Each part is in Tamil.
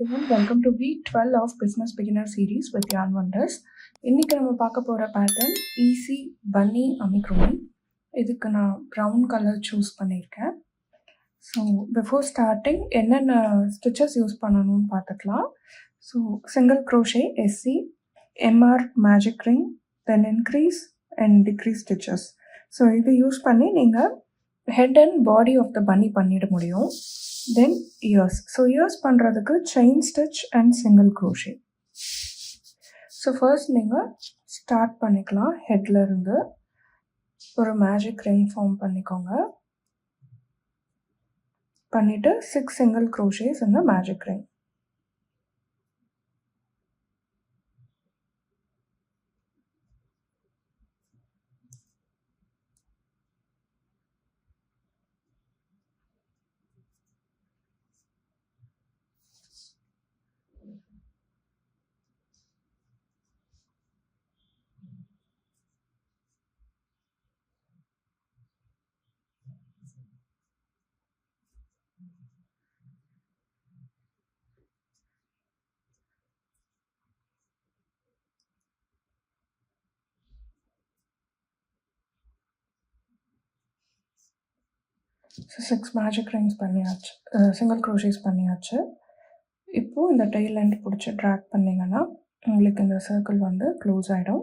everyone, welcome to week 12 of Business Beginner series with Yarn Wonders. இன்னைக்கு நம்ம பார்க்க போகிற பேட்டர்ன் ஈஸி பன்னி அமிக்ரோமி. இதுக்கு நான் ப்ரௌன் கலர் சூஸ் பண்ணியிருக்கேன். ஸோ பிஃபோர் ஸ்டார்டிங் என்னென்ன ஸ்டிச்சஸ் யூஸ் பண்ணணும்னு பார்த்துக்கலாம். So single crochet, SC, MR magic ring, then increase and decrease stitches. So இது யூஸ் பண்ணி நீங்கள் head and body of the bunny பண்ணிட முடியும். Then ears. ஸோ இயர்ஸ் பண்ணுறதுக்கு chain stitch and single crochet. So first நீங்கள் ஸ்டார்ட் பண்ணிக்கலாம். ஹெட்ல இருந்து ஒரு மேஜிக் ரிங் ஃபார்ம் பண்ணிக்கோங்க. பண்ணிவிட்டு 6 சிங்கிள் க்ரோஷேஸ் இந்த magic ring. So 6 magic rings பண்ணியாச்சு, சிங்கிள் க்ரோஷேஸ் பண்ணியாச்சு. இப்போது இந்த டெய்ல் எண்ட் பிடிச்சி ட்ராக் பண்ணிங்கன்னா உங்களுக்கு இந்த சர்க்கிள் வந்து க்ளோஸ் ஆகிடும்.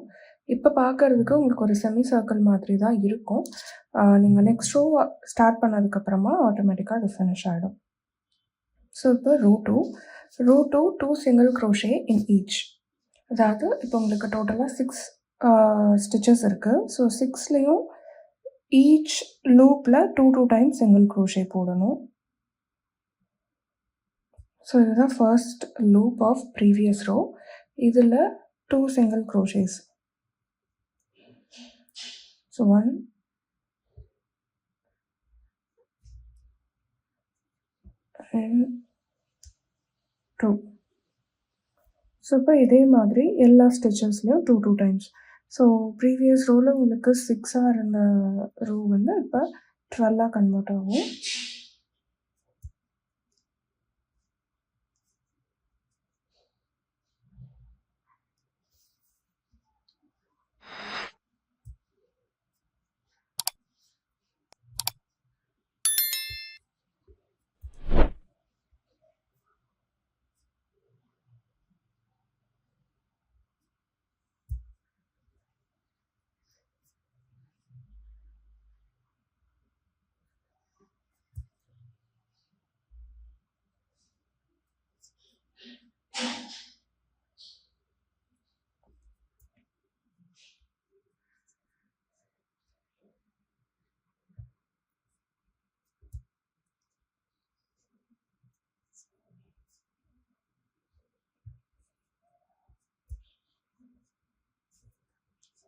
இப்போ பார்க்குறதுக்கு உங்களுக்கு ஒரு செமி சர்க்கிள் மாதிரி தான் இருக்கும். நீங்கள் நெக்ஸ்ட் ரோ ஸ்டார்ட் பண்ணதுக்கப்புறமா ஆட்டோமேட்டிக்காக அது ஃபினிஷ் ஆகிடும். ஸோ இப்போ row 2 single crochet in each. அதாவது இப்போ உங்களுக்கு டோட்டலாக 6 ஸ்டிச்சஸ் இருக்குது. ஸோ 6லேயும் ஈச் லூப்பில் 2 டைம்ஸ் சிங்கிள் க்ரோஷே போடணும். ஸோ இதுதான் first loop of previous row. இதில் 2 single crochets. So 1 and 2. So இப்போ இதே மாதிரி எல்லா ஸ்டிச்சஸ்லேயும் 2 டைம்ஸ். ஸோ ப்ரீவியஸ் ரோவில் உங்களுக்கு 6ஆக இருந்த ரோ வந்து இப்போ 12ஆக கன்வெர்ட் ஆகும்.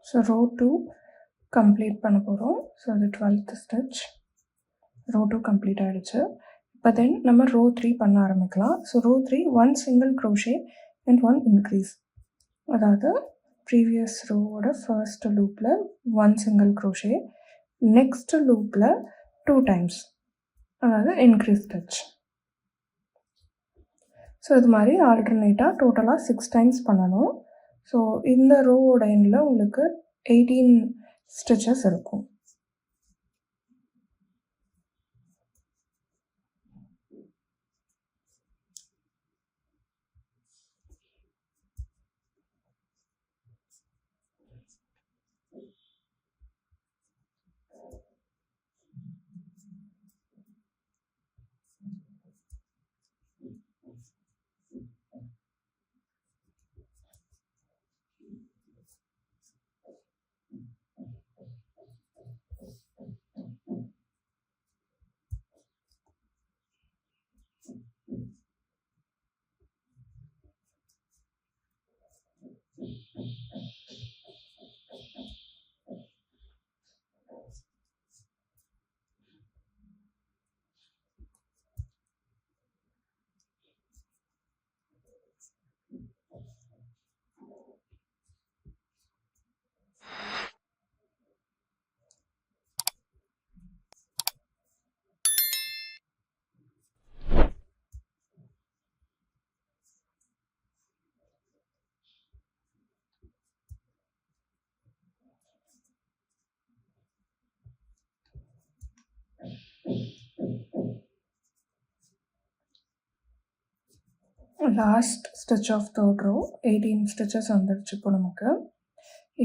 ஸோ ரோ 2 கம்ப்ளீட் பண்ண போகிறோம். ஸோ அது 12th ஸ்டிச். ரோ 2 கம்ப்ளீட் ஆகிடுச்சு. இப்போ தென் நம்ம ரோ 3 பண்ண ஆரம்பிக்கலாம். So row 3 1 single crochet and 1 increase. அதாவது ப்ரீவியஸ் ரோவோட ஃபர்ஸ்ட் லூப்பில் 1 சிங்கிள் க்ரோஷே, நெக்ஸ்ட் லூப்பில் 2 டைம்ஸ், அதாவது இன்க்ரீஸ் ஸ்டிச். ஸோ இது மாதிரி ஆல்டர்னேட்டாக டோட்டலாக 6 டைம்ஸ் பண்ணணும். ஸோ இந்த ரோவோட எண்டில் உங்களுக்கு 18 ஸ்டிச்சஸ் இருக்கும். Last stitch of third row 18 stitches வந்துருச்சு இப்போ நமக்கு.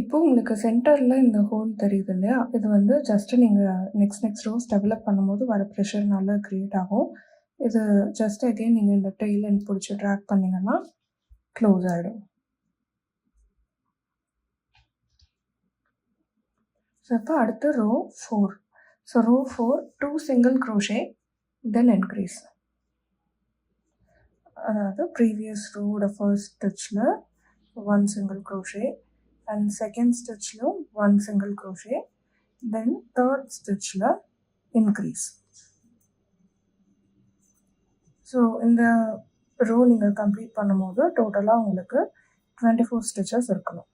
இப்போ உங்களுக்கு சென்டரில் இந்த ஹோல் தெரியுது இல்லையா, இது வந்து ஜஸ்ட்டு நீங்கள் நெக்ஸ்ட் ரோஸ் டெவலப் பண்ணும்போது வர ப்ரெஷர்னால க்ரியேட் ஆகும். இது ஜஸ்ட் அகெயின் நீங்கள் இந்த டெய்ல் எண்ட் பிடிச்சி ட்ராக் பண்ணிங்கன்னா க்ளோஸ் ஆகிடும். ஸோ இப்போ அடுத்து row 4. So row 4 2 single crochet then increase. அதாவது ப்ரீவியஸ் ரோட ஃபர்ஸ்ட் ஸ்டிச்சில் 1 சிங்கிள் க்ரோஷே அண்ட் செகண்ட் ஸ்டிச்சிலும் 1 சிங்கிள் க்ரோஷே, தென் தேர்ட் ஸ்டிச்சில் இன்க்ரீஸ். ஸோ இந்த ரோ நீங்கள் கம்ப்ளீட் பண்ணும்போது டோட்டலாக உங்களுக்கு 24 ஸ்டிச்சஸ் இருக்கணும்.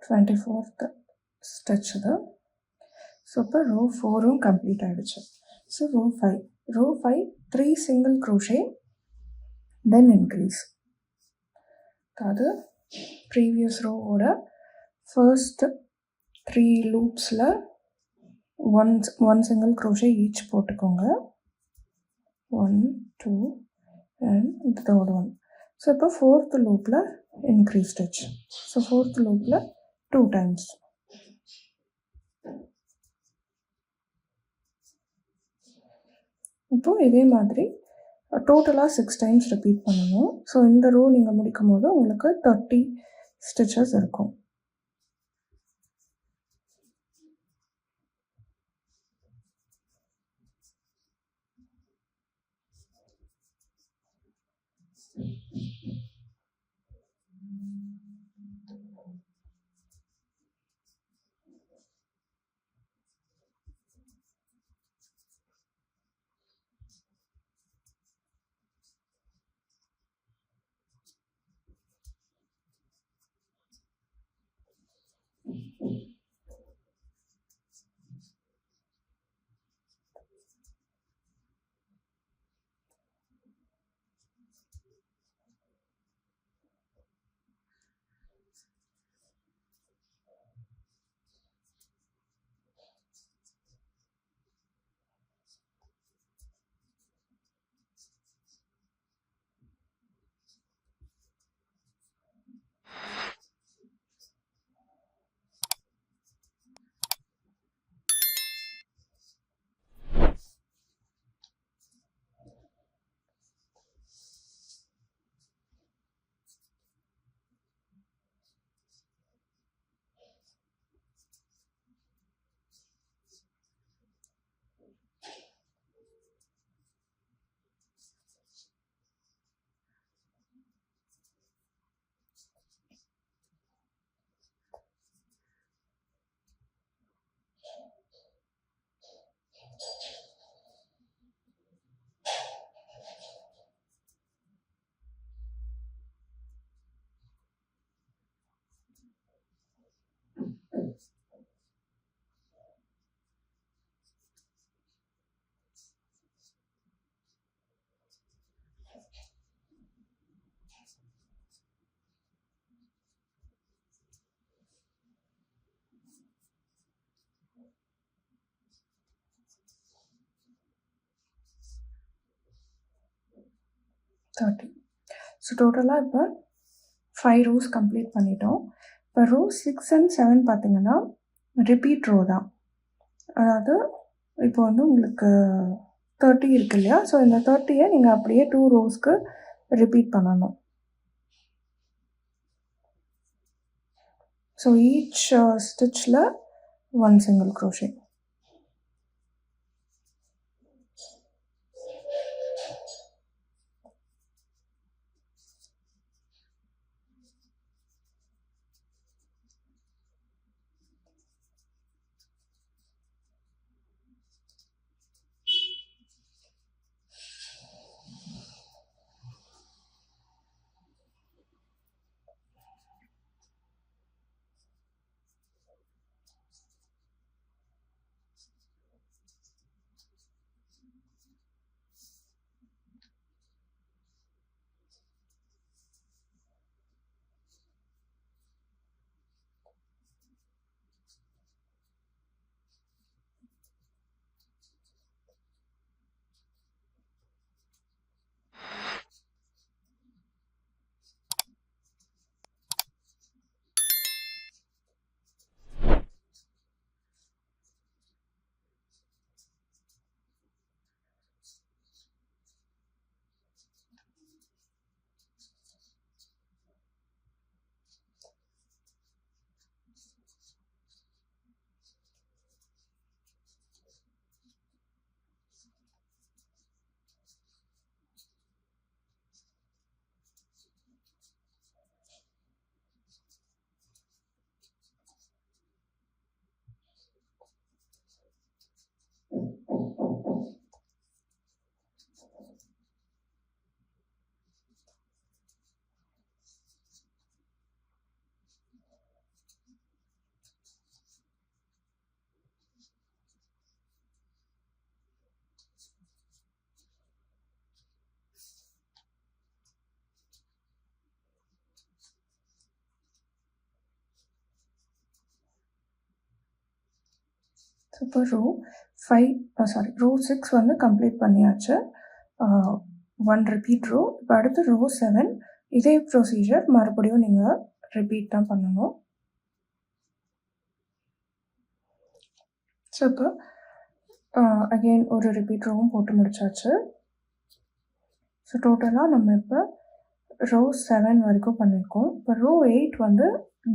டுவெண்ட்டி-ஃபோர்த் ஸ்டிச் இது. ஸோ இப்போ ரோ 4ம் கம்ப்ளீட் ஆகிடுச்சு. So row 5 3 single crochet then increase. அதாவது ப்ரீவியஸ் ரோவோட ஃபர்ஸ்ட் 3 லூப்ஸில் ஒன் சிங்கிள் க்ரோஷே ஈச் போட்டுக்கோங்க. 1 2 அண்ட் தேர்ட் ஒன். ஸோ இப்போ ஃபோர்த் லூப்பில் இன்க்ரீஸ் ஸ்டிச். ஸோ ஃபோர்த் லூப்பில் 2 times. இப்போது இதே மாதிரி டோட்டலாக 6 times ரிப்பீட் பண்ணணும். ஸோ இந்த ரோ நீங்கள் முடிக்கும் போது உங்களுக்கு 30 ஸ்டிச்சஸ் இருக்கும். 30. ஸோ டோட்டலாக இப்போ 5 rows கம்ப்ளீட் பண்ணிட்டோம். இப்போ ரோ 6 and 7 பார்த்தீங்கன்னா ரிப்பீட் ரோ தான். அதாவது இப்போ வந்து உங்களுக்கு 30 இருக்கு இல்லையா? ஸோ இந்த 30யை நீங்கள் அப்படியே 2 ரோஸ்க்கு ரிப்பீட் பண்ணணும். ஸோ ஈச் ஸ்டிச்சில் 1 single crochet. இப்போ ரோ 6 வந்து கம்ப்ளீட் பண்ணியாச்சு. 1 ரிப்பீட் ரோ. இப்போ அடுத்து ரோ 7 இதே ப்ரொசீஜர் மறுபடியும் நீங்கள் ரிப்பீட் தான் பண்ணணும். ஸோ இப்போ அகெயின் ஒரு ரிப்பீட் ரோவும் போட்டு முடிச்சாச்சு. ஸோ டோட்டலாக நம்ம இப்போ ரோ 7 வரைக்கும் பண்ணியிருக்கோம். இப்போ ரோ 8 வந்து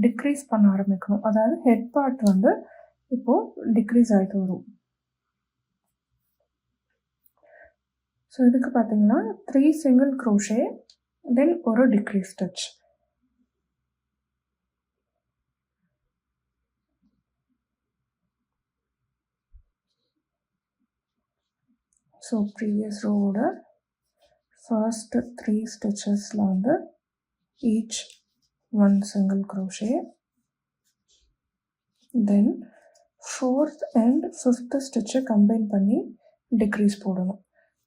டிக்ரீஸ் பண்ண ஆரம்பிக்கணும். அதாவது ஹெட் பார்ட் வந்து இப்போது டிக்ரீஸ் ஆகிட்டு வரும். ஸோ இதுக்கு பார்த்தீங்கன்னா 3 single crochet தென் ஒரு டிக்ரீஸ் ஸ்டிச். ஸோ ப்ரீவியஸ் ரோவோட ஃபர்ஸ்ட் 3 ஸ்டிச்சஸில் வந்து each 1 single crochet, then 4th and 5th ஸ்டிச்சை கம்பைன் பண்ணி டிக்ரீஸ் போடணும்.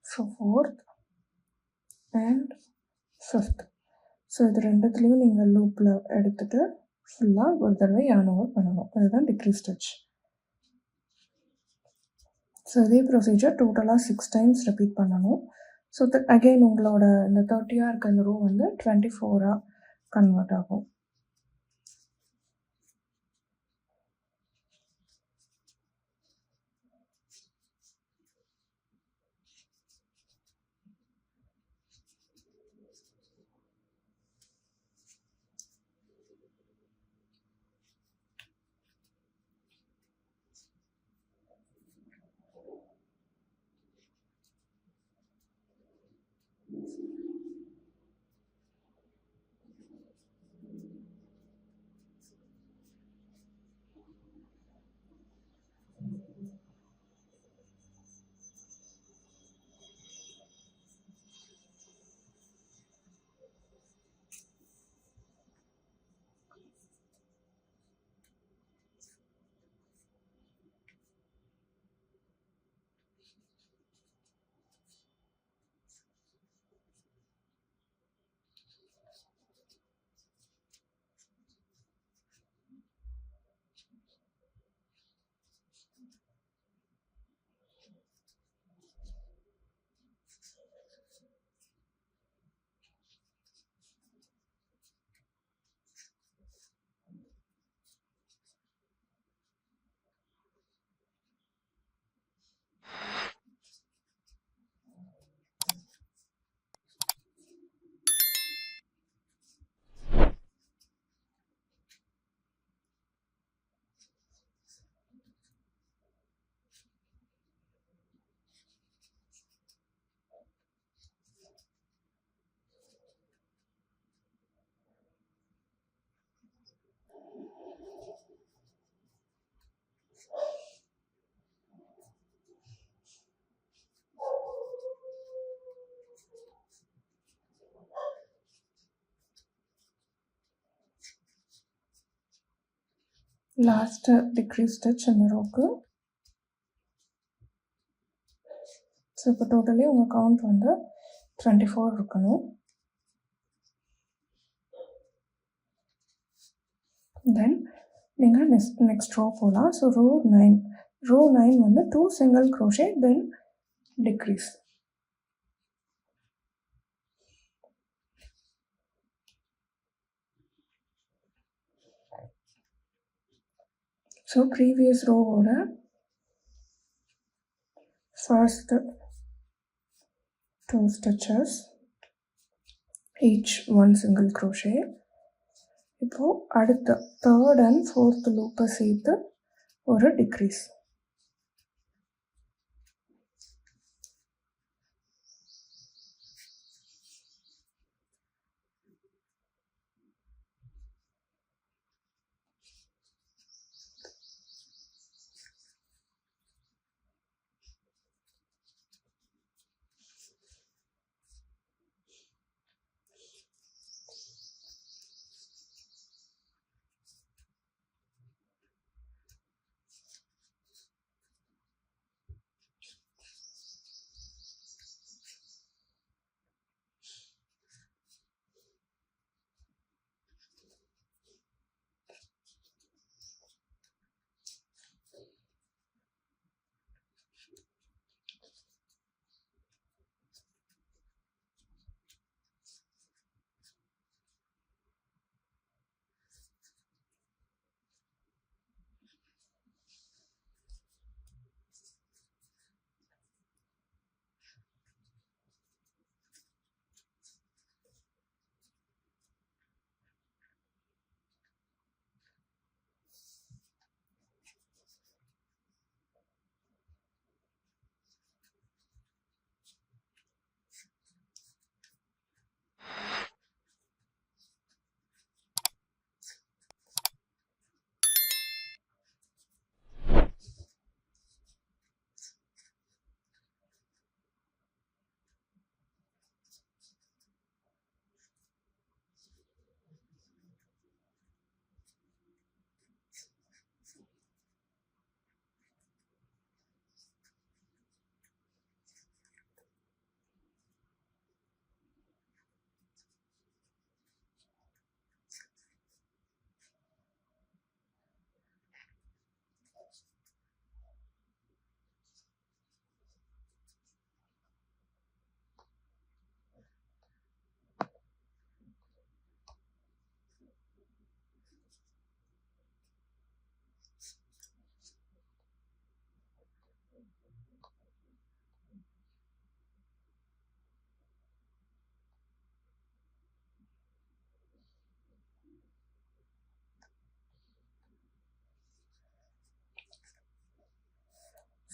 So 4th and 5th. So இது ரெண்டுத்துலேயும் நீங்கள் லூப்பில் எடுத்துகிட்டு ஃபுல்லாக ஒரு தடவை yarn over பண்ணணும். அதுதான் டிக்ரீஸ் ஸ்டிச். ஸோ இதே ப்ரொசீஜர் டோட்டலாக 6 times ரிப்பீட் பண்ணணும். ஸோ அகெயின் உங்களோட இந்த 30ஆக இருக்க இந்த ரோ வந்து 24ஆக கன்வெர்ட் ஆகும். லாஸ்ட்டு டிக்ரீஸ் ஸ்டிச் இந்த ரோக்கு. ஸோ இப்போ டோட்டலி உங்கள் கவுண்ட் வந்து 24 இருக்கணும். தென் நீங்கள் நெக்ஸ்ட் ரோ போகலாம். ஸோ ரோ 9 வந்து 2 single crochet then decrease. So previous ரோவோட first 2 stitches each 1 single crochet. இப்போது அடுத்த 3rd and 4th லூப்பை சேர்த்து ஒரு டிக்ரீஸ்.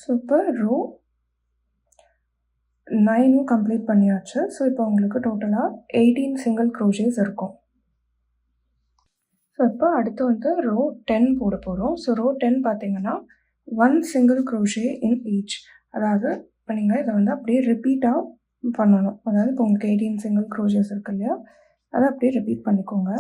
ஸோ இப்போ ரோ 9 கம்ப்ளீட் பண்ணியாச்சு. ஸோ இப்போ உங்களுக்கு டோட்டலாக 18 சிங்கிள் க்ரோஷேஸ் இருக்கும். ஸோ இப்போ அடுத்து வந்து ரோ 10 போட போகிறோம். ஸோ ரோ 10 பார்த்தீங்கன்னா 1 சிங்கிள் க்ரோஷே இன் ஈச். அதாவது இப்போ நீங்கள் இதை வந்து அப்படியே ரிப்பீட்டாக பண்ணணும். அதாவது இப்போ உங்களுக்கு 18 சிங்கிள் க்ரோஷேஸ் இருக்கு இல்லையா, அதை அப்படியே ரிப்பீட் பண்ணிக்கோங்க.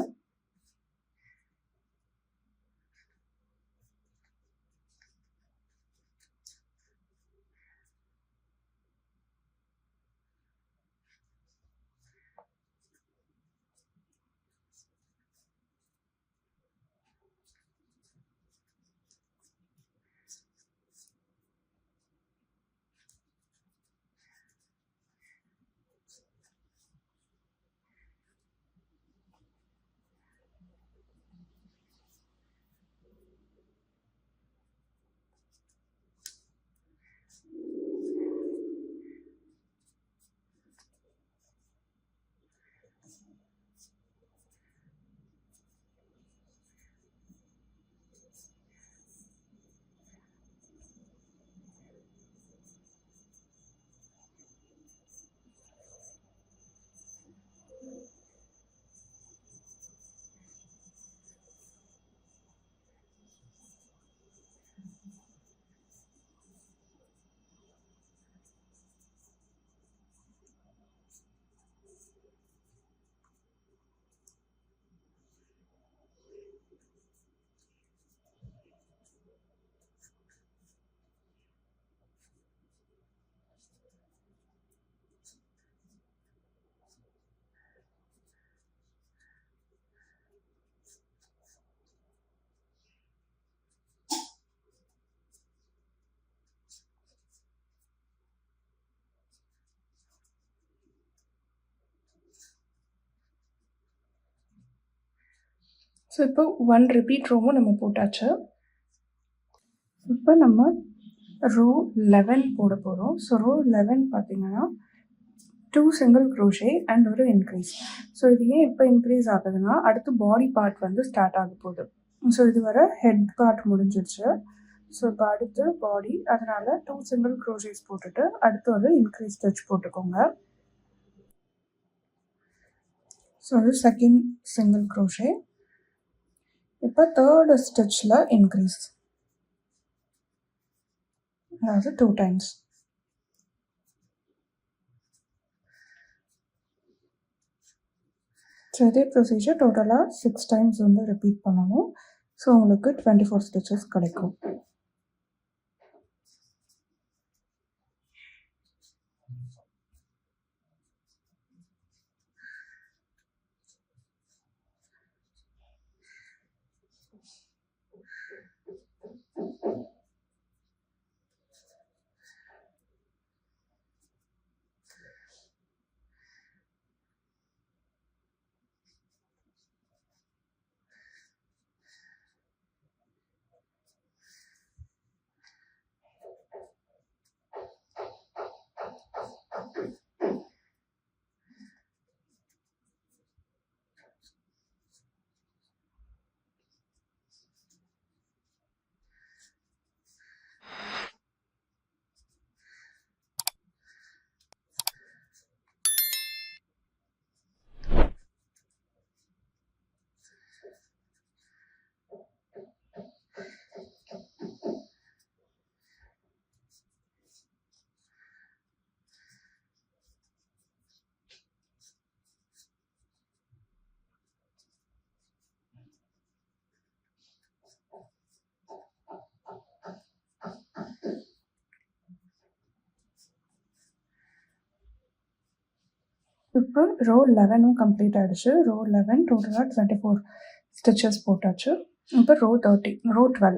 ஸோ இப்போ 1 ரிப்பீட் ரோவும் நம்ம போட்டாச்சு. இப்போ நம்ம ரோ 11 போட போகிறோம். ஸோ ரோ 11 பார்த்தீங்கன்னா 2 சிங்கிள் க்ரோஷே அண்ட் ஒரு இன்க்ரீஸ். ஸோ இது ஏன் இப்போ இன்க்ரீஸ் ஆகுதுன்னா அடுத்து பாடி பார்ட் வந்து ஸ்டார்ட் ஆக போகுது. ஸோ இது வர ஹெட் பார்ட் முடிஞ்சிருச்சு. ஸோ இப்போ அடுத்து பாடி, அதனால் 2 சிங்கிள் க்ரோஷேஸ் போட்டுட்டு அடுத்து ஒரு இன்க்ரீஸ் ஸ்டிச் போட்டுக்கோங்க. ஸோ அது செகண்ட் சிங்கிள் க்ரோஷே. இப்போ தேர்டு ஸ்டிச்சில் இன்க்ரீஸ், அதாவது 2 டைம்ஸ். ஸோ இதே ப்ரொசீஜர் டோட்டலாக 6 டைம்ஸ் வந்து ரிப்பீட் பண்ணணும். ஸோ உங்களுக்கு 24 ஸ்டிச்சஸ் கிடைக்கும். இப்போ ரோ 11ம் கம்ப்ளீட் ஆகிடுச்சு. ரோ 11 டோட்டலாக 24 ஸ்டிச்சஸ் போட்டாச்சு. இப்போ ரோ 12.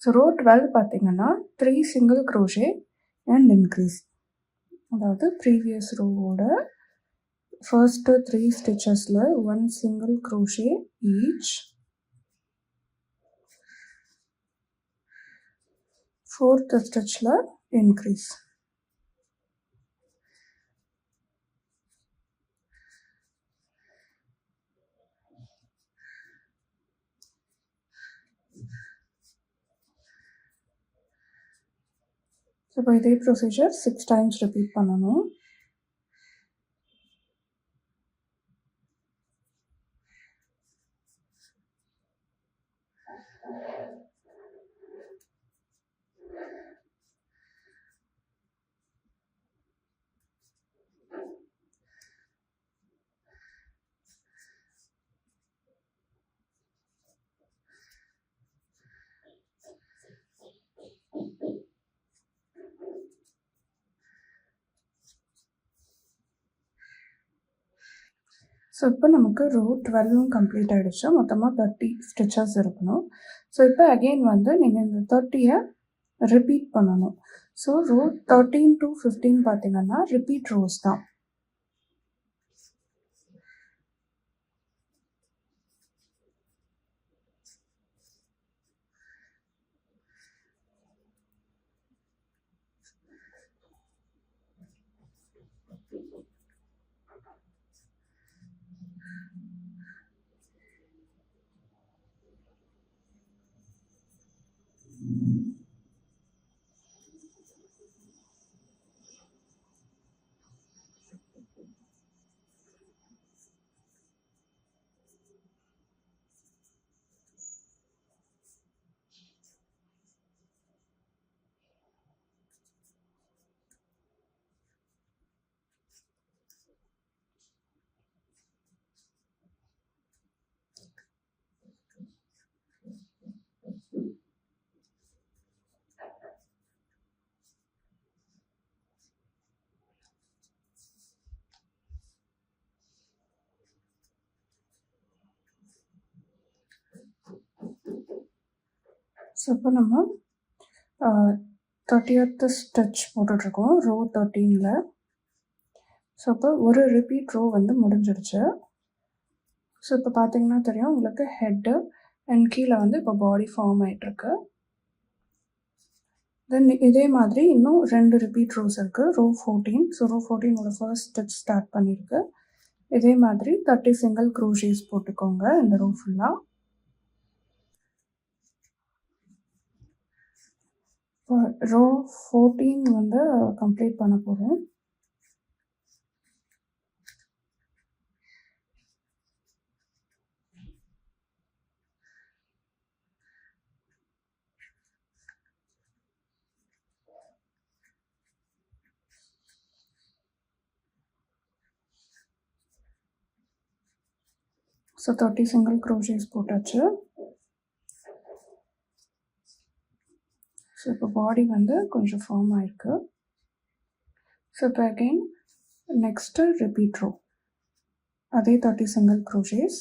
ஸோ ரோ 12 பார்த்தீங்கன்னா 3 சிங்கிள் க்ரோஷே அண்ட் இன்க்ரீஸ், அதாவது ப்ரீவியஸ் ரோவோட ஃபர்ஸ்ட்டு 3 ஸ்டிச்சஸில் 1 சிங்கிள் க்ரோஷே ஈச், 4th ஸ்டிச்சில் இன்க்ரீஸ். இப்போ இதே ப்ரொசீஜர் 6 டைம்ஸ் ரிப்பீட் பண்ணணும். ஸோ இப்போ நமக்கு ரோ 12ம் கம்ப்ளீட் ஆகிடுச்சு. மொத்தமாக 30 ஸ்டிச்சஸ் இருக்கணும். ஸோ இப்போ அகெயின் வந்து நீங்கள் இந்த 30யை ரிப்பீட் பண்ணணும். ஸோ ரோ 13 to 15 பார்த்தீங்கன்னா ரிப்பீட் ரோஸ் தான். ஸோ இப்போ நம்ம 30th ஸ்டிச் போட்டுட்ருக்கோம் ரோ 13ல். ஸோ இப்போ ஒரு ரிப்பீட் ரோ வந்து முடிஞ்சிடுச்சு. ஸோ இப்போ பார்த்தீங்கன்னா தெரியும் உங்களுக்கு ஹெட்டு அண்ட் கீழே வந்து இப்போ பாடி ஃபார்ம் ஆகிட்டுருக்கு. தென் இதே மாதிரி இன்னும் 2 ரிப்பீட் ரோஸ் இருக்குது. ரோ 14. ஸோ ரோ 14ஓட ஃபர்ஸ்ட் ஸ்டிச் ஸ்டார்ட் பண்ணியிருக்கு. இதே மாதிரி 30 சிங்கிள் க்ரோஷேஸ் போட்டுக்கோங்க இந்த ரோ ஃபுல்லாக. இப்போ ரோ 14 வந்து கம்ப்ளீட் பண்ண போகிறோம். ஸோ 30 சிங்கிள் க்ரோஷேஸ் போட்டாச்சு. ஸோ இப்போ பாடி வந்து கொஞ்சம் ஃபார்ம் ஆயிருக்கு. ஸோ இப்போ அகெயின் நெக்ஸ்ட்டு ரிப்பீட் ரோ, அதே 30 சிங்கிள் க்ரோஷேஸ்.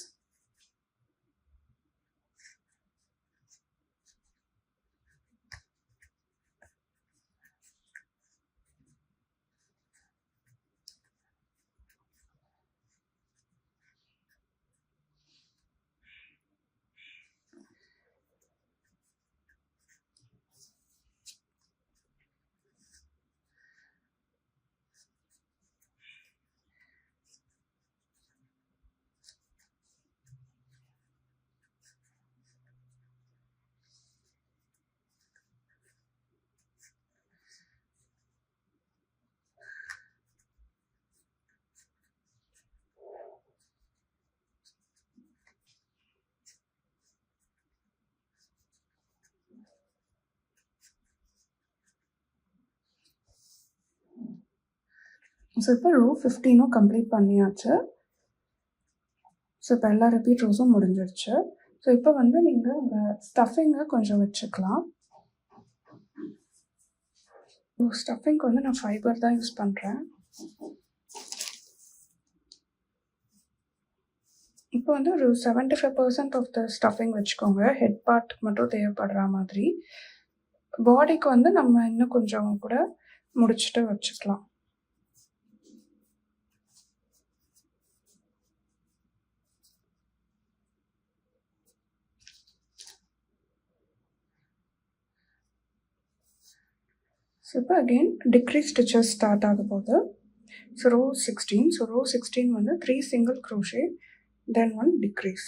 ஸோ இப்போ ரோ 15 கம்ப்ளீட் பண்ணியாச்சு. ஸோ இப்போ எல்லா ரிப்பீட் ரோஸும் முடிஞ்சிடுச்சு. ஸோ இப்போ வந்து நீங்கள் உங்கள் ஸ்டஃபிங்கை கொஞ்சம் வச்சுக்கலாம். ஸ்டஃபிங்க்கு வந்து நான் ஃபைபர் தான் யூஸ் பண்ணுறேன். இப்போ வந்து ஒரு 75% ஆஃப் த ஸ்டஃபிங் வச்சுக்கோங்க. ஹெட் பார்ட் மட்டும் தேவைப்படுற மாதிரி. பாடிக்கு வந்து நம்ம இன்னும் கொஞ்சம் கூட முடிச்சுட்டு வச்சுக்கலாம். ஸோ இப்போ அகெயின் டிக்ரீஸ் ஸ்டிச்சஸ் ஸ்டார்ட் ஆக போகுது. So rho 16. ஸோ ரோ 16 வந்து 3 சிங்கிள் க்ரோஷே தென் 1 டிக்ரீஸ்.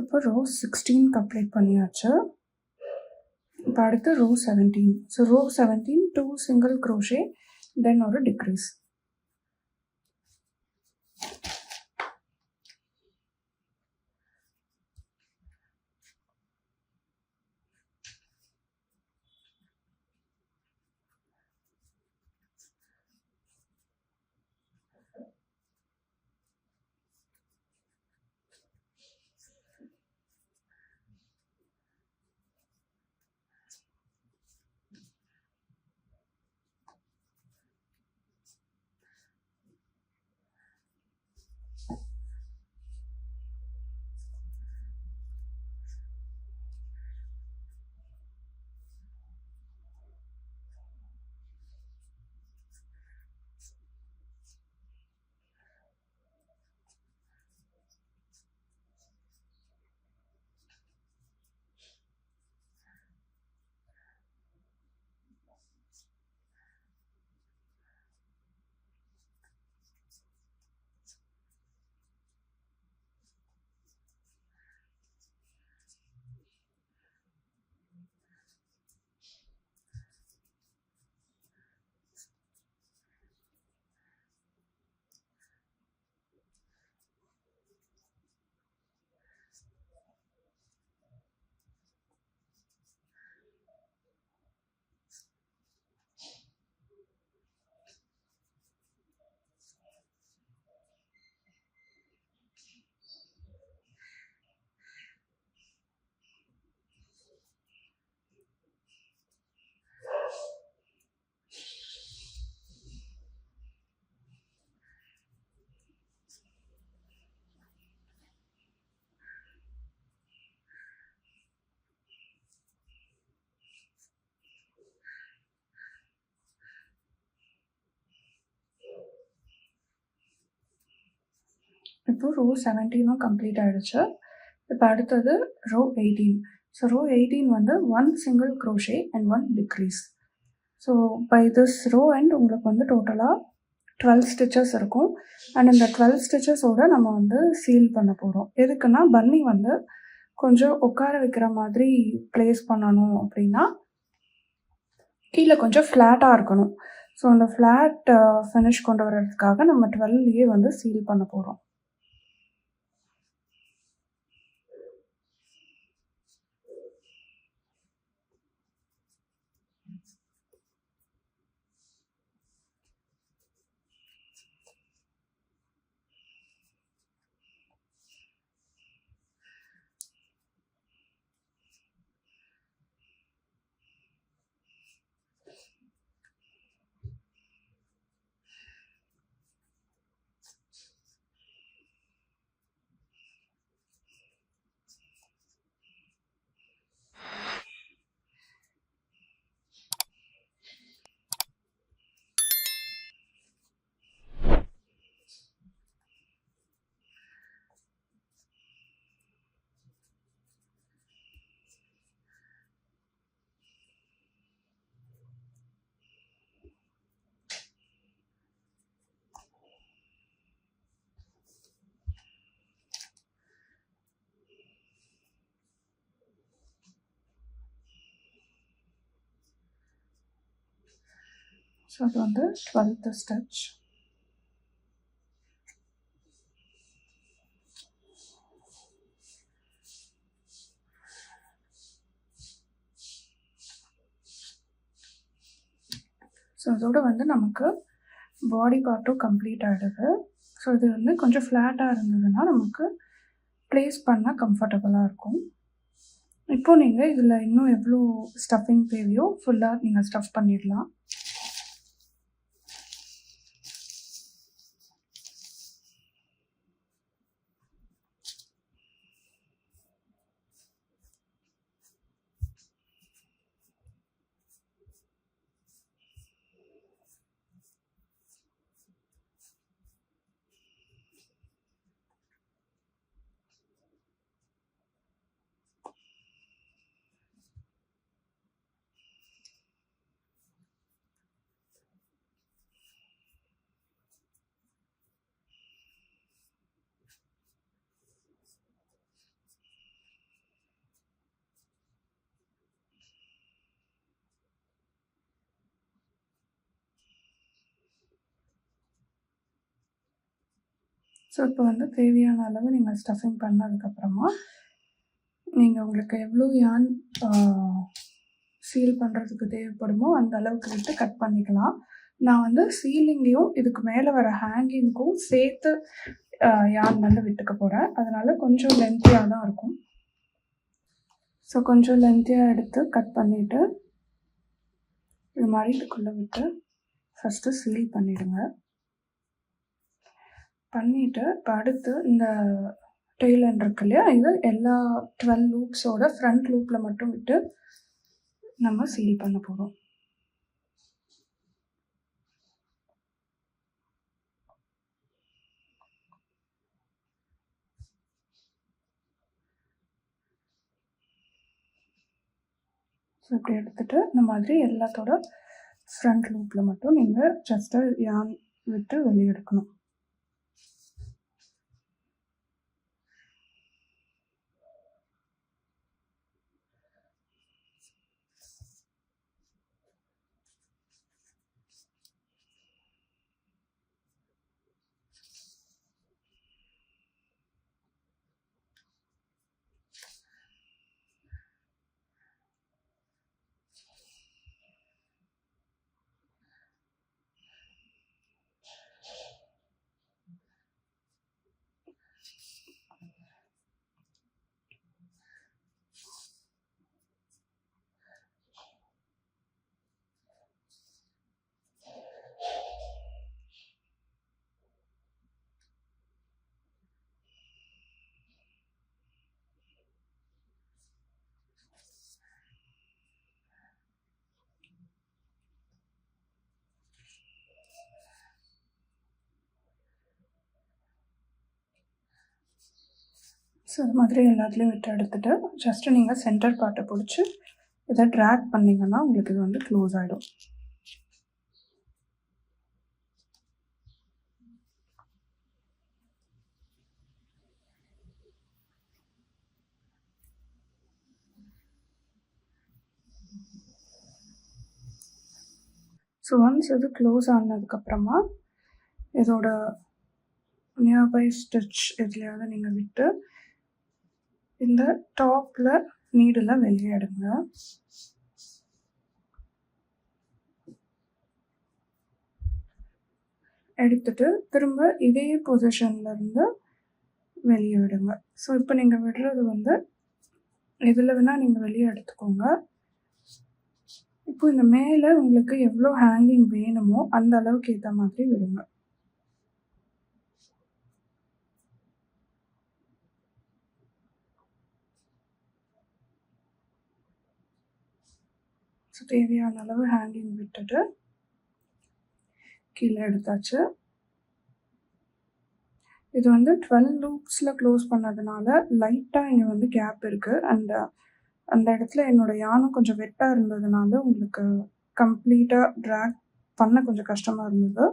இப்போ ரோ 16 கம்ப்ளீட் பண்ணியாச்சு. இப்போ அடுத்து row 17. So row 17 2 single crochet then ஒரு டிக்ரீஸ். இப்போ ரோ 17 கம்ப்ளீட் ஆகிடுச்சு. இப்போ அடுத்தது ரோ 18. ஸோ ரோ 18 வந்து 1 single crochet and 1 decrease. So by this row and உங்களுக்கு வந்து டோட்டலாக 12 ஸ்டிச்சஸ் இருக்கும். அண்ட் இந்த 12 ஸ்டிச்சஸோடு நம்ம வந்து சீல் பண்ண போகிறோம். எதுக்குன்னா பன்னி வந்து கொஞ்சம் உட்கார வைக்கிற மாதிரி ப்ளேஸ் பண்ணணும் அப்படின்னா கீழே கொஞ்சம் ஃப்ளாட்டாக இருக்கணும். ஸோ அந்த ஃப்ளாட் ஃபினிஷ் கொண்டு வர்றதுக்காக நம்ம 12லேயே வந்து சீல் பண்ண போகிறோம். ஸோ அது வந்து 12th ஸ்டிச். ஸோ அதோடு வந்து நமக்கு பாடி பார்ட்டும் கம்ப்ளீட் ஆகிடுது. ஸோ இது வந்து கொஞ்சம் ஃப்ளாட்டாக இருந்ததுன்னா நமக்கு ப்ளேஸ் பண்ண கம்ஃபர்டபுளாக இருக்கும். இப்போது நீங்கள் இதில் இன்னும் எவ்வளோ ஸ்டஃபிங் தேவையோ ஃபுல்லாக நீங்கள் ஸ்டஃப் பண்ணிடலாம். ஸோ இப்போ வந்து தேவையான அளவு நீங்கள் ஸ்டஃபிங் பண்ணதுக்கப்புறமா நீங்கள் உங்களுக்கு எவ்வளோ யான் சீல் பண்ணுறதுக்கு தேவைப்படுமோ அந்த அளவுக்கு விட்டு கட் பண்ணிக்கலாம். நான் வந்து சீலிங்லேயும் இதுக்கு மேலே வர ஹேங்கிங்க்கும் சேர்த்து யான் வந்து விட்டுக்க போகிறேன். அதனால் கொஞ்சம் லென்த்தியாக தான் இருக்கும். ஸோ கொஞ்சம் லென்த்தியாக எடுத்து கட் பண்ணிவிட்டு இது மாதிரி இதுக்குள்ளே விட்டு ஃபஸ்ட்டு சீல் பண்ணிவிடுங்க. பண்ணிவிட்டு இப்போ அடுத்து இந்த டெய்ல் எண்ட் இருக்கு இல்லையா, இது எல்லா 12 லூப்ஸோட ஃப்ரண்ட் லூப்பில் மட்டும் விட்டு நம்ம சீல் பண்ண போகிறோம். ஸோ இப்படி எடுத்துகிட்டு இந்த மாதிரி எல்லாத்தோட ஃப்ரண்ட் லூப்பில் மட்டும் நீங்கள் ஜஸ்ட்டு யான் விட்டு வெளியே எடுக்கணும். ஸோ இது மாதிரி எல்லாத்துலேயும் விட்டு எடுத்துகிட்டு ஜஸ்ட்டு நீங்கள் சென்டர் பார்ட்டை பிடிச்சி இதை ட்ராக் பண்ணிங்கன்னா உங்களுக்கு இது வந்து க்ளோஸ் ஆகிடும். ஸோ ஒன்ஸ் இது க்ளோஸ் ஆனதுக்கப்புறமா இதோட நியர்பை ஸ்டிச் எதுலையாவது நீங்கள் விட்டு இந்த டாப்பில் நீடில் வெளியே எடுங்க. எடுத்துட்டு திரும்ப இதே பொசிஷன்லேருந்து வெளியே விடுங்க. ஸோ இப்போ நீங்கள் விடுறது வந்து எதில் வேணால் நீங்கள் வெளியே எடுத்துக்கோங்க. இப்போ இந்த மேலே உங்களுக்கு எவ்வளோ ஹேங்கிங் வேணுமோ அந்த அளவுக்கு ஏற்ற மாதிரி விடுங்க. ஸோ தேவையான அளவு ஹேங்கிங் விட்டுட்டு கீழே எடுத்தாச்சு. இது வந்து 12 லூப்ஸில் க்ளோஸ் பண்ணதுனால லைட்டாக இங்கே வந்து கேப் இருக்குது. அந்த இடத்துல என்னோடய யானும் கொஞ்சம் வெட்டாக இருந்ததுனால உங்களுக்கு கம்ப்ளீட்டாக ட்ராக் பண்ண கொஞ்சம் கஷ்டமாக இருந்தது.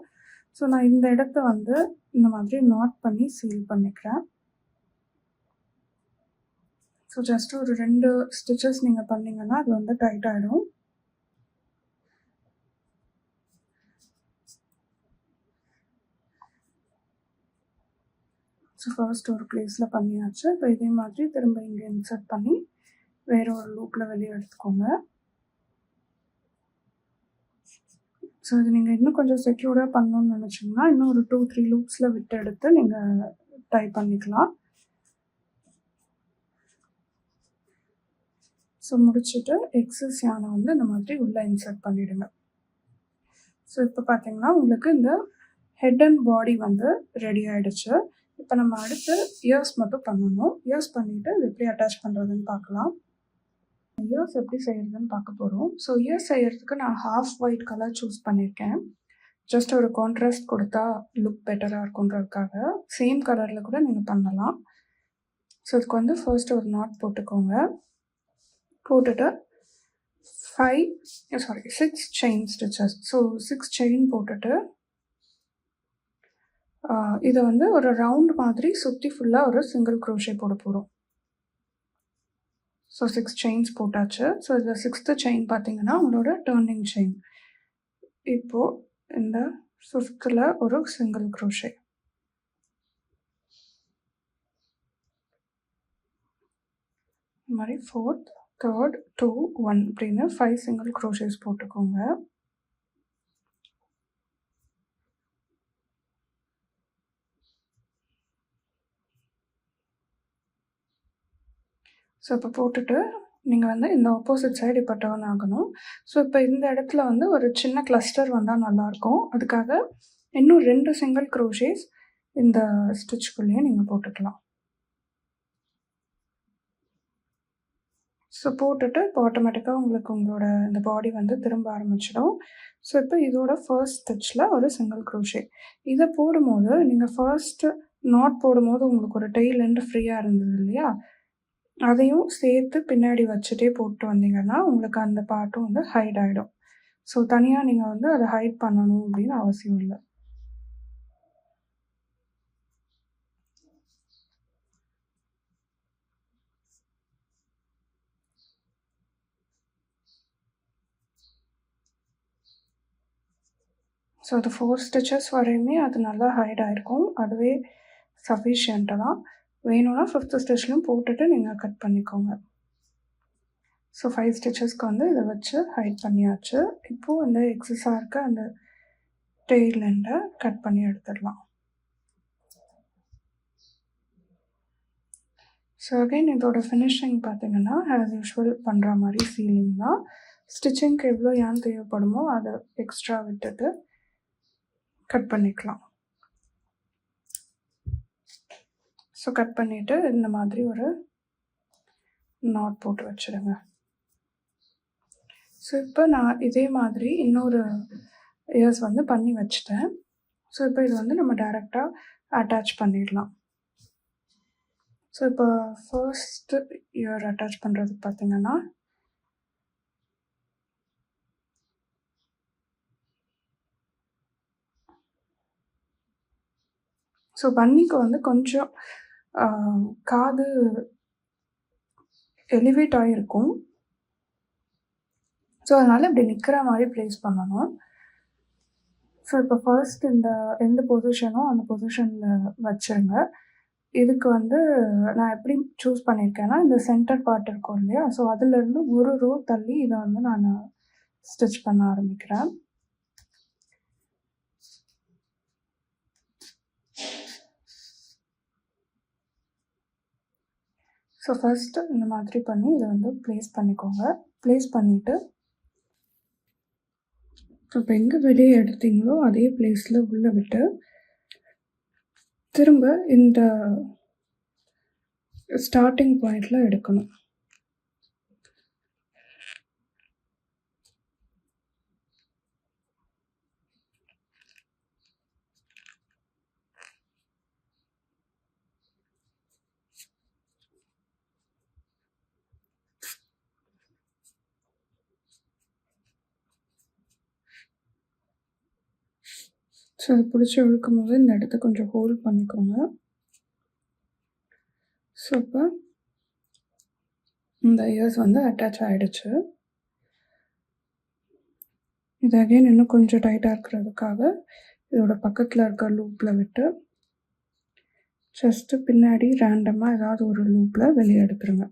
ஸோ நான் இந்த இடத்த வந்து இந்த மாதிரி நாட் பண்ணி சீல் பண்ணிக்கிறேன். ஸோ ஜஸ்ட் ஒரு 2 ஸ்டிச்சஸ் நீங்கள் பண்ணிங்கன்னா அது வந்து டைட் ஆகிடும். ஸோ ஃபர்ஸ்ட் ஒரு பிளேஸில் பண்ணியாச்சு. இப்போ இதே மாதிரி திரும்ப இங்கே இன்சர்ட் பண்ணி வேறு ஒரு லூப்பில் வெளியே எடுத்துக்கோங்க. ஸோ இது நீங்கள் இன்னும் கொஞ்சம் செக்யூர்டாக பண்ணணும்னு நினச்சிங்கன்னா இன்னும் ஒரு 2-3 லூப்ஸில் விட்டு எடுத்து நீங்கள் டை பண்ணிக்கலாம். ஸோ முடிச்சுட்டு எக்ஸஸ் யானை வந்து இந்த மாதிரி உள்ளே இன்சர்ட் பண்ணிவிடுங்க. ஸோ இப்போ பார்த்தீங்கன்னா உங்களுக்கு இந்த ஹெட் அண்ட் பாடி வந்து ரெடி ஆகிடுச்சு. இப்போ நம்ம அடுத்து இயர்ஸ் மட்டும் பண்ணணும். இயர்ஸ் பண்ணிவிட்டு இது எப்படி அட்டாச் பண்ணுறதுன்னு பார்க்கலாம். இயர்ஸ் எப்படி செய்கிறதுன்னு பார்க்க போகிறோம். ஸோ இயர்ஸ் செய்கிறதுக்கு நான் ஹாஃப் ஒயிட் கலர் சூஸ் பண்ணியிருக்கேன். ஜஸ்ட் ஒரு கான்ட்ராஸ்ட் கொடுத்தா லுக் பெட்டராக இருக்குன்றதுக்காக. சேம் கலரில் கூட நீங்கள் பண்ணலாம். ஸோ இதுக்கு வந்து ஃபர்ஸ்ட் ஒரு நாட் போட்டுக்கோங்க. போட்டுட்டு 6 செயின் ஸ்டிச்சஸ். ஸோ 6 செயின் போட்டுட்டு இதை வந்து ஒரு ரவுண்ட் மாதிரி சுற்றி ஃபுல்லாக ஒரு சிங்கிள் க்ரோஷே போட போகிறோம். ஸோ 6 செயின்ஸ் போட்டாச்சு. ஸோ இதில் 6th செயின் பார்த்தீங்கன்னா உங்களோட டர்னிங் செயின். இப்போது இந்த 5th ஒரு சிங்கிள் க்ரோஷே. இந்த மாதிரி 4th 3rd 2 1 அப்படின்னு 5 சிங்கிள் க்ரோஷேஸ் போட்டுக்கோங்க. ஸோ இப்போ போட்டுட்டு நீங்கள் வந்து இந்த ஆப்போசிட் சைடு இப்போ டேர்ன் ஆகணும். ஸோ இப்போ இந்த இடத்துல வந்து ஒரு சின்ன கிளஸ்டர் வந்தால் நல்லாயிருக்கும். அதுக்காக இன்னும் 2 சிங்கிள் க்ரோஷேஸ் இந்த ஸ்டிச்சுக்குள்ளேயே நீங்கள் போட்டுக்கலாம். ஸோ போட்டுட்டு இப்போ ஆட்டோமேட்டிக்காக உங்களுக்கு உங்களோட இந்த பாடி வந்து திரும்ப ஆரம்பிச்சிடும். ஸோ இப்போ இதோட ஃபர்ஸ்ட் ஸ்டிச்சில் ஒரு சிங்கிள் க்ரோஷே இதை போடும்போது நீங்கள் ஃபர்ஸ்ட்டு நாட் போடும்போது உங்களுக்கு ஒரு டெய்ல் எண்டு ஃப்ரீயாக இருந்தது இல்லையா, அதையும் சேர்த்து பின்னாடி வச்சுட்டே போட்டு வந்தீங்கன்னா உங்களுக்கு அந்த பார்ட்டும் வந்து ஹைட் ஆகிடும். ஸோ தனியாக நீங்கள் வந்து அதை ஹைட் பண்ணணும் அப்படின்னு அவசியம் இல்லை. ஸோ அது 4 ஸ்டிச்சஸ் வரையுமே அது நல்லா ஹைட் ஆகிருக்கும். அதுவே சஃபிஷியண்ட்டாக தான். வேணும்னா 5th ஸ்டிச்லையும் போட்டுட்டு நீங்கள் கட் பண்ணிக்கோங்க. ஸோ 5 ஸ்டிச்சஸ்க்கு வந்து இதை வச்சு ஹைட் பண்ணியாச்சு. இப்போது இந்த எக்ஸஸாக இருக்க அந்த டெய்ல் எண்டை கட் பண்ணி எடுத்துடலாம். ஸோ அகைன் இதோட ஃபினிஷிங் பார்த்தீங்கன்னா ஆஸ் யூஷுவல் பண்ணுற மாதிரி சீலிங் தான். ஸ்டிச்சிங்க்கு எவ்வளோ ஏன் தேவைப்படுமோ அதை எக்ஸ்ட்ரா விட்டுட்டு கட் பண்ணிக்கலாம். ஸோ கட் பண்ணிவிட்டு இந்த மாதிரி ஒரு நாட் போட்டு வச்சுடுங்க. ஸோ இப்போ நான் இதே மாதிரி இன்னொரு இயர்ஸ் வந்து பண்ணி வச்சுட்டேன். ஸோ இப்போ இது வந்து நம்ம டைரெக்டாக அட்டாச் பண்ணிடலாம். ஸோ இப்போ ஃபர்ஸ்ட் இயர் அட்டாச் பண்ணுறதுக்கு பார்த்தீங்கன்னா ஸோ பன்னிக்கு வந்து கொஞ்சம் காது எலிவேட் ஆகிருக்கும். ஸோ அதனால் இப்படி நிற்கிற மாதிரி ப்ளேஸ் பண்ணணும். ஸோ இப்போ ஃபர்ஸ்ட் எந்த பொசிஷனோ அந்த பொசிஷனில் வச்சுருங்க. இதுக்கு வந்து நான் எப்படி சூஸ் பண்ணியிருக்கேன்னா இந்த சென்டர் பார்ட் இருக்கும் இல்லையா, ஸோ அதுலேருந்து ஒரு ரோ தள்ளி இதை வந்து நான் ஸ்டிச் பண்ண ஆரம்பிக்கிறேன். ஸோ ஃபஸ்ட்டு இந்த மாதிரி பண்ணி இதை வந்து ப்ளேஸ் பண்ணிக்கோங்க. ப்ளேஸ் பண்ணிவிட்டு இப்போ எங்கே வெளியே எடுத்தீங்களோ அதே பிளேஸில் உள்ளே விட்டு திரும்ப இந்த ஸ்டார்டிங் பாயிண்டில் எடுக்கணும். ஸோ அதை பிடிச்சி இழுக்கும் போது இந்த இடத்த கொஞ்சம் ஹோல்ட் பண்ணிக்கோங்க. ஸோ இப்போ இந்த இயர்ஸ் வந்து அட்டாச் ஆகிடுச்சு. இது அகைன் இன்னும் கொஞ்சம் டைட்டாக இருக்கிறதுக்காக இதோட பக்கத்தில் இருக்க லூப்பில் விட்டு ஜஸ்ட்டு பின்னாடி ரேண்டமாக ஏதாவது ஒரு லூப்பில் வெளியே எடுத்துருங்க.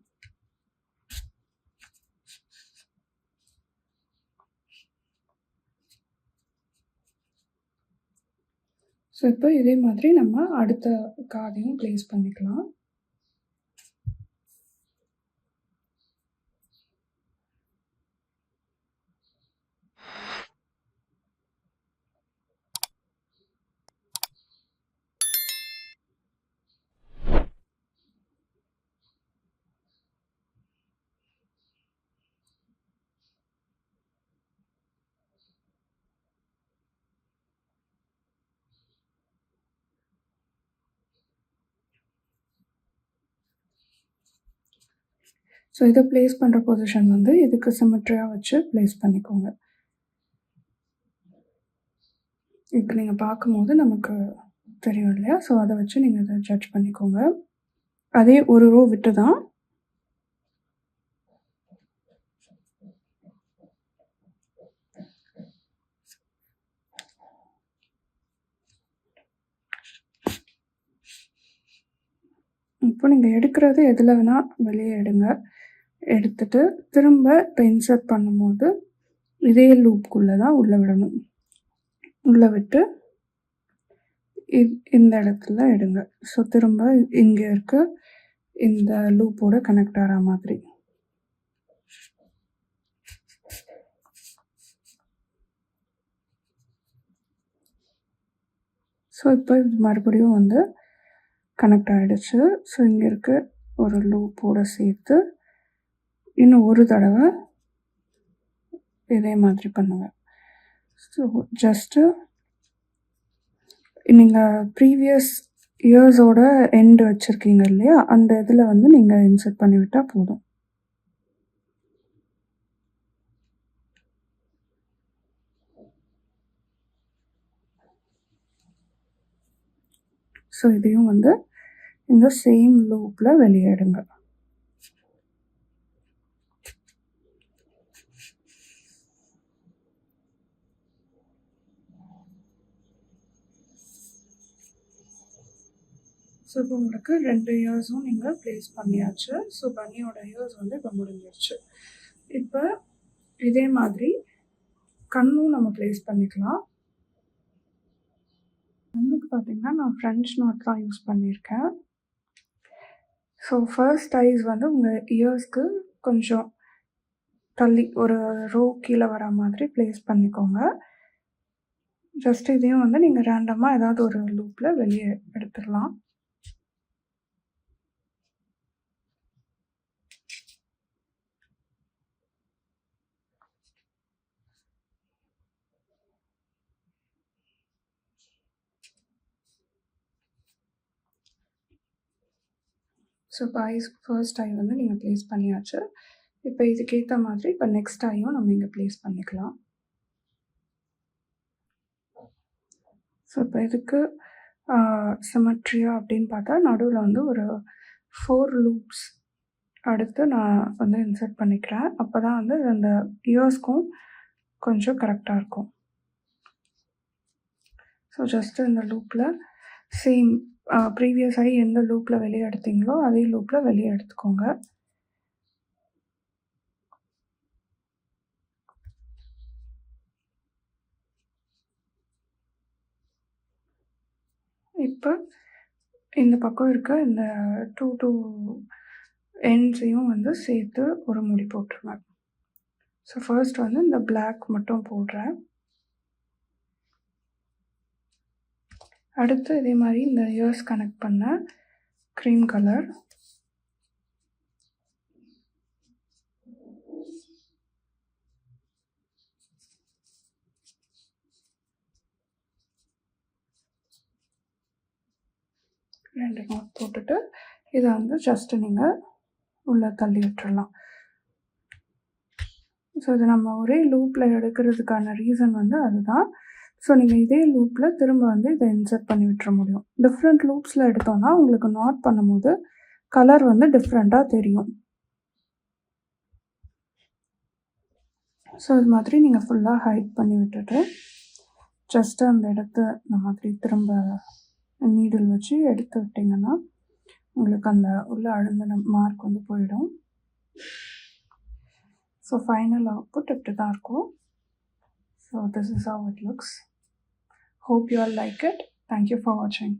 ஸோ இப்போ இதே மாதிரி நம்ம அடுத்த காதையும் ப்ளேஸ் பண்ணிக்கலாம். ஸோ இதை ப்ளேஸ் பண்ணுற பொசிஷன் வந்து இதுக்கு சிமெட்ரியாக வச்சு ப்ளேஸ் பண்ணிக்கோங்க. இப்போ நீங்கள் பார்க்கும்போது நமக்கு தெரியும் இல்லையா, ஸோ அதை வச்சு நீங்கள் அதை ஜட்ஜ் பண்ணிக்கோங்க. அதே ஒரு ரோ விட்டு தான் இப்போ நீங்கள் எடுக்கிறது எதில் வேணால் வெளியே எடுங்க. எடுத்துட்டு திரும்ப இப்போ இன்சர்ட் பண்ணும்போது இதே லூப்குள்ளே தான் உள்ளே விடணும். உள்ளே விட்டு இந்த இடத்துல எடுங்க. ஸோ திரும்ப இங்கே இருக்க இந்த லூப்போட கனெக்ட் ஆகிற மாதிரி. ஸோ இப்போ இது மறுபடியும் வந்து கனெக்ட் ஆகிடுச்சு. ஸோ இங்கே இருக்க ஒரு லூப்போடு சேர்த்து இன்னும் ஒரு தடவை இதே மாதிரி பண்ணுவேன். ஸோ ஜஸ்ட்டு நீங்கள் ப்ரீவியஸ் இயர்ஸோட எண்டு வச்சுருக்கீங்க இல்லையா, அந்த இதில் வந்து நீங்கள் இன்சர்ட் பண்ணிவிட்டால் போதும். ஸோ இதையும் வந்து இந்த சேம் லூப்பில் வெளியே எடுங்க. ஸோ இப்போ உங்களுக்கு 2 இயர்ஸும் நீங்கள் ப்ளேஸ் பண்ணியாச்சு. ஸோ பன்னியோட இயர்ஸ் வந்து இப்போ முடிஞ்சிருச்சு. இப்போ இதே மாதிரி கண்ணும் நம்ம ப்ளேஸ் பண்ணிக்கலாம். கண்ணுக்கு பார்த்தீங்கன்னா நான் ஃப்ரெஞ்ச் நாட் தான் யூஸ் பண்ணியிருக்கேன். ஸோ ஃபர்ஸ்ட் ஐஸ் வந்து உங்கள் இயர்ஸ்க்கு கொஞ்சம் தள்ளி ஒரு ரோ கீழே வர மாதிரி ப்ளேஸ் பண்ணிக்கோங்க. ஜஸ்ட் இதையும் வந்து நீங்கள் ரேண்டமாக ஏதாவது ஒரு லூப்பில் வெளியே எடுத்துடலாம். ஸோ இப்போ ஐஸ் ஃபர்ஸ்ட் ஐ வந்து நீங்கள் ப்ளேஸ் பண்ணியாச்சு. இப்போ இதுக்கேற்ற மாதிரி இப்போ நெக்ஸ்ட் ஐயும் நம்ம இங்கே ப்ளேஸ் பண்ணிக்கலாம். ஸோ இப்போ இதுக்கு சிமெட்ரியா அப்படின்னு பார்த்தா நடுவில் வந்து ஒரு 4 லூப்ஸ் அடுத்து நான் வந்து இன்சர்ட் பண்ணிக்கிறேன். அப்போ தான் வந்து அந்த இயர்ஸ்க்கும் கொஞ்சம் கரெக்டாக இருக்கும். ஸோ ஜஸ்ட்டு இந்த லூப்பில் சேம் ப்ரீவியஸ் ஆகி எந்த லூப்பில் வெளியே எடுத்தீங்களோ அதே லூப்பில் வெளியே எடுத்துக்கோங்க. இப்போ இந்த பக்கம் இருக்க இந்த 2 எண்ட்ஸையும் வந்து சேர்த்து ஒரு முடி போட்டுருவேன். ஸோ ஃபர்ஸ்ட் வந்து இந்த பிளாக் மட்டும் போடுறேன். அடுத்து இதே மாதிரி இந்த இயர்ஸ் கனெக்ட் பண்ண க்ரீம் கலர், ரெண்டு நாட் போட்டுட்டு இதை வந்து ஜஸ்ட்டு நீங்கள் உள்ளே தள்ளி விட்டுறலாம். ஸோ இது நம்ம ஒரே லூப்பில் எடுக்கிறதுக்கான ரீசன் வந்து அதுதான். ஸோ நீங்கள் இதே லூப்பில் திரும்ப வந்து இதை இன்சர்ட் பண்ணி விட்டுற முடியும். டிஃப்ரெண்ட் லூப்ஸில் எடுத்தோன்னா உங்களுக்கு நாட் பண்ணும்போது கலர் வந்து டிஃப்ரெண்ட்டாக தெரியும். ஸோ இது மாதிரி நீங்கள் ஃபுல்லாக ஹைட் பண்ணி விட்டுட்டு ஜஸ்ட்டு அந்த இடத்த இந்த மாதிரி திரும்ப நீடில் வச்சு எடுத்து விட்டிங்கன்னா உங்களுக்கு அந்த உள்ள அழுந்தின மார்க் வந்து போயிடும். ஸோ ஃபைனல் அவுட்புட் இப்படி தான் இருக்கும். So this is how it looks. Hope you all like it. Thank you for watching.